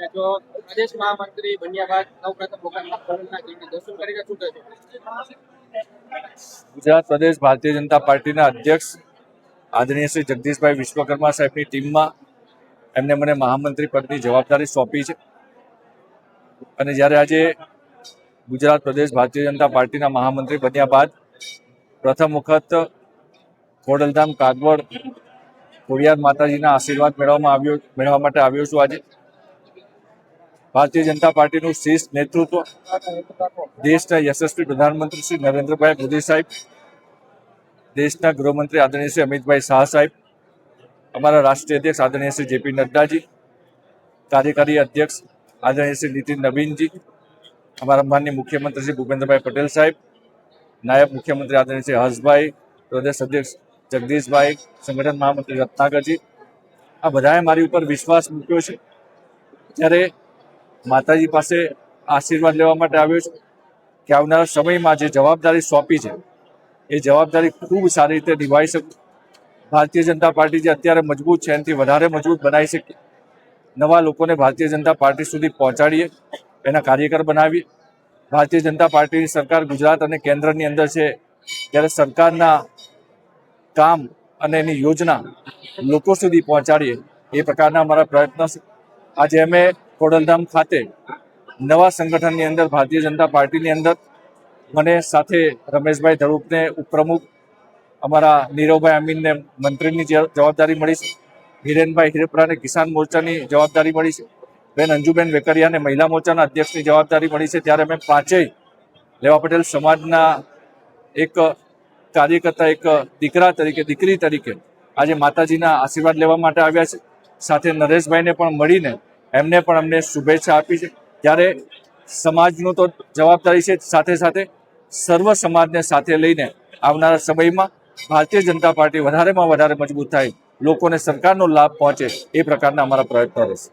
અને જો પ્રદેશ મહામંત્રી બન્યા બાદ સૌપ્રથમ વખત કોરોના જઈને દર્શન કરીને શું કહેશો? ગુજરાત પ્રદેશ ભારતીય જનતા પાર્ટીના અધ્યક્ષ આદરણીય શ્રી જગદીશભાઈ વિશ્વકર્મા સાહેબની ટીમમાં એમને મને મહામંત્રી પદની જવાબદારી સોંપી છે અને જ્યારે આજે ગુજરાત પ્રદેશ ભારતીય જનતા પાર્ટીના મહામંત્રી બન્યા બાદ પ્રથમ વખત ખોડલધામ કાગવડ ખોડિયાર માતાજીના આશીર્વાદ મેળવવા માટે આવ્યો છું. આજે ભારતીય જનતા પાર્ટીનું શીર્ષ નેતૃત્વ દેશના યશસ્વી પ્રધાનમંત્રી શ્રી નરેન્દ્રભાઈ મોદી સાહેબ, દેશના ગૃહમંત્રી આદરણીય શ્રી અમિતભાઈ શાહ સાહેબ, અમારા રાષ્ટ્રીય અધ્યક્ષ આદરણીય શ્રી જેપી નડ્ડાજી, કાર્યકારી અધ્યક્ષ આદરણીય શ્રી નીતિન નવીનજી, અમારા માનનીય મુખ્યમંત્રી શ્રી ભૂપેન્દ્રભાઈ પટેલ સાહેબ, નાયબ મુખ્યમંત્રી આદરણીય શ્રી હર્ષભાઈ, પ્રદેશ અધ્યક્ષ જગદીશભાઈ, સંગઠન મહામંત્રી રત્નાકરજી, આ બધાએ મારી ઉપર વિશ્વાસ મૂક્યો છે. ત્યારે માતાજી પાસે આશીર્વાદ લેવા માટે આવ્યો છું કે આવનારા સમયમાં જે જવાબદારી સોંપી છે એ જવાબદારી ખૂબ સારી રીતે નિભાવી શકું. ભારતીય જનતા પાર્ટી જે અત્યારે મજબૂત છે એનાથી વધારે મજબૂત બનાવી શકીએ. નવા લોકોને ભારતીય જનતા પાર્ટી સુધી પહોંચાડીએ, એના કાર્યકર બનાવીએ. ભારતીય જનતા પાર્ટીની સરકાર ગુજરાત અને કેન્દ્રની અંદર છે ત્યારે સરકારના કામ અને એની યોજના લોકો સુધી પહોંચાડીએ એ પ્રકારના અમારા પ્રયત્નો છે. આજે અમે ખોડલધામ ખાતે નવા સંગઠનની અંદર ભારતીય જનતા પાર્ટીની અંદર મને સાથે રમેશભાઈ ધડુકને ઉપપ્રમુખ, અમારા નીરવભાઈ અમીનને મંત્રીની જવાબદારી મળી છે, હિરેનભાઈ હિરેપરાને કિસાન મોરચાની જવાબદારી મળી છે, બેન અંજુબેન વેકરિયાને મહિલા મોરચાના અધ્યક્ષની જવાબદારી મળી છે. ત્યારે અમે પાંચેય લેવા પટેલ સમાજના એક કાર્યકર્તા, એક દીકરા તરીકે, દીકરી તરીકે આજે માતાજીના આશીર્વાદ લેવા માટે આવ્યા છે. સાથે નરેશભાઈને પણ મળીને એમને પણ અમને શુભેચ્છા આપી છે. ત્યારે સમાજનું તો જવાબદારી છે, સાથે સાથે સર્વ સમાજને સાથે લઈને આવનારા સમયમાં ભારતીય જનતા પાર્ટી વધારેમાં વધારે મજબૂત થાય, લોકોને સરકારનો લાભ પહોંચે એ પ્રકારના અમારા પ્રયત્નો રહેશે.